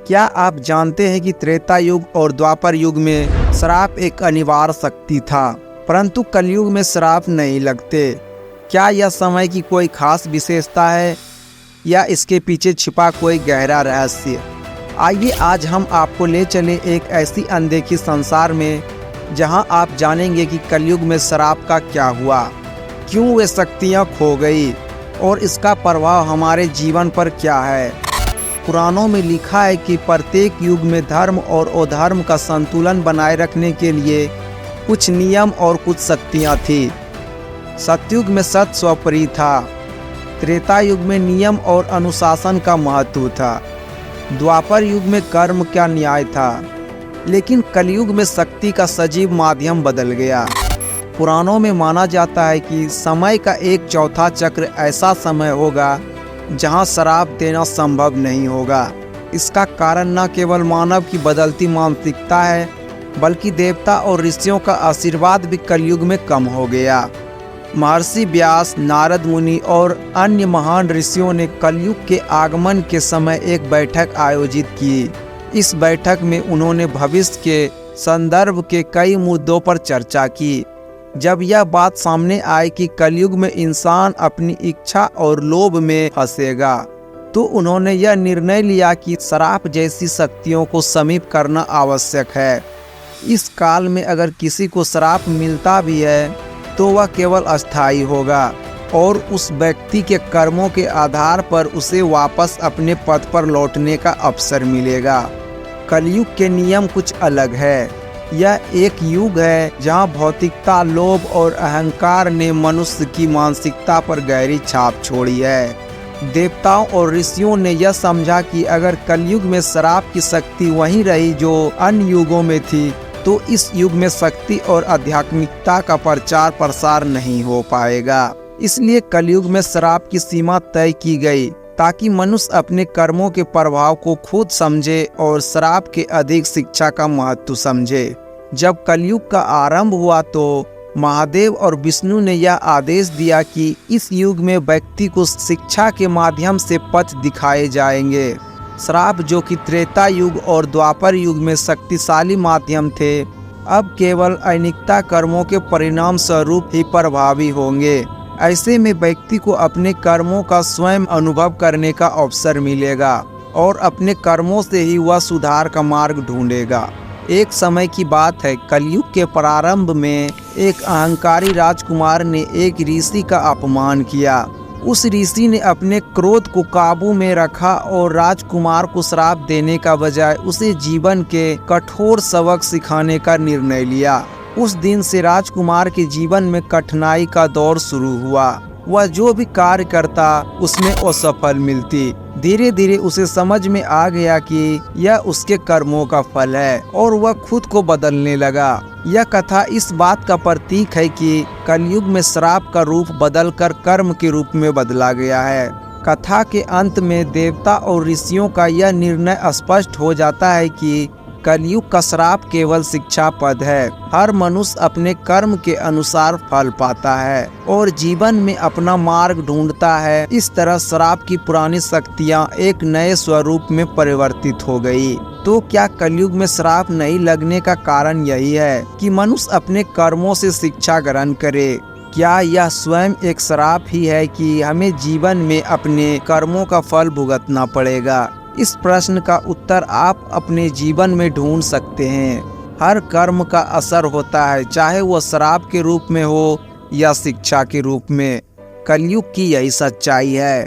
क्या आप जानते हैं कि त्रेता युग और द्वापर युग में श्राप एक अनिवार्य शक्ति था, परंतु कलयुग में श्राप नहीं लगते। क्या यह समय की कोई खास विशेषता है या इसके पीछे छिपा कोई गहरा रहस्य? आइए आज हम आपको ले चले एक ऐसी अनदेखी संसार में जहां आप जानेंगे कि कलयुग में श्राप का क्या हुआ, क्यों वे शक्तियां खो गई और इसका प्रभाव हमारे जीवन पर क्या है। पुराणों में लिखा है कि प्रत्येक युग में धर्म और अधर्म का संतुलन बनाए रखने के लिए कुछ नियम और कुछ शक्तियाँ थी। सतयुग में सत्य स्वपरी था, त्रेता युग में नियम और अनुशासन का महत्व था, द्वापर युग में कर्म का न्याय था, लेकिन कलयुग में शक्ति का सजीव माध्यम बदल गया। पुराणों में माना जाता है कि समय का एक चौथा चक्र ऐसा समय होगा जहां श्राप देना संभव नहीं होगा। इसका कारण न केवल मानव की बदलती मानसिकता है, बल्कि देवता और ऋषियों का आशीर्वाद भी कलयुग में कम हो गया। महर्षि व्यास, नारद मुनि और अन्य महान ऋषियों ने कलयुग के आगमन के समय एक बैठक आयोजित की। इस बैठक में उन्होंने भविष्य के संदर्भ के कई मुद्दों पर चर्चा की। जब यह बात सामने आई कि कलयुग में इंसान अपनी इच्छा और लोभ में फंसेगा, तो उन्होंने यह निर्णय लिया कि श्राप जैसी शक्तियों को समीप करना आवश्यक है। इस काल में अगर किसी को श्राप मिलता भी है तो वह केवल अस्थायी होगा और उस व्यक्ति के कर्मों के आधार पर उसे वापस अपने पद पर लौटने का अवसर मिलेगा। कलयुग के नियम कुछ अलग है। यह एक युग है जहां भौतिकता, लोभ और अहंकार ने मनुष्य की मानसिकता पर गहरी छाप छोड़ी है। देवताओं और ऋषियों ने यह समझा कि अगर कलयुग में श्राप की शक्ति वहीं रही जो अन्य युगों में थी, तो इस युग में शक्ति और आध्यात्मिकता का प्रचार प्रसार नहीं हो पाएगा। इसलिए कलयुग में श्राप की सीमा तय की गई ताकि मनुष्य अपने कर्मों के प्रभाव को खुद समझे और श्राप के अधिक शिक्षा का महत्व समझे। जब कलयुग का आरंभ हुआ तो महादेव और विष्णु ने यह आदेश दिया कि इस युग में व्यक्ति को शिक्षा के माध्यम से पथ दिखाए जाएंगे। श्राप, जो कि त्रेता युग और द्वापर युग में शक्तिशाली माध्यम थे, अब केवल अनिष्ट कर्मों के परिणाम स्वरूप ही प्रभावी होंगे। ऐसे में व्यक्ति को अपने कर्मों का स्वयं अनुभव करने का अवसर मिलेगा और अपने कर्मों से ही वह सुधार का मार्ग ढूंढेगा। एक समय की बात है, कलयुग के प्रारंभ में एक अहंकारी राजकुमार ने एक ऋषि का अपमान किया। उस ऋषि ने अपने क्रोध को काबू में रखा और राजकुमार को श्राप देने का बजाय उसे जीवन के कठोर सबक सिखाने का निर्णय लिया। उस दिन से राजकुमार के जीवन में कठिनाई का दौर शुरू हुआ। वह जो भी कार्य करता उसमें असफल मिलती। धीरे धीरे उसे समझ में आ गया कि यह उसके कर्मों का फल है और वह खुद को बदलने लगा। यह कथा इस बात का प्रतीक है कि कलयुग में श्राप का रूप बदलकर कर्म के रूप में बदला गया है। कथा के अंत में देवता और ऋषियों का यह निर्णय स्पष्ट हो जाता है कि कलयुग का श्राप केवल शिक्षा पद है। हर मनुष्य अपने कर्म के अनुसार फल पाता है और जीवन में अपना मार्ग ढूंढता है। इस तरह श्राप की पुरानी शक्तियाँ एक नए स्वरूप में परिवर्तित हो गई। तो क्या कलयुग में श्राप नहीं लगने का कारण यही है कि मनुष्य अपने कर्मों से शिक्षा ग्रहण करे? क्या यह स्वयं एक श्राप ही है कि हमें जीवन में अपने कर्मों का फल भुगतना पड़ेगा? इस प्रश्न का उत्तर आप अपने जीवन में ढूंढ सकते हैं। हर कर्म का असर होता है, चाहे वह श्राप के रूप में हो या शिक्षा के रूप में। कलयुग की यही सच्चाई है।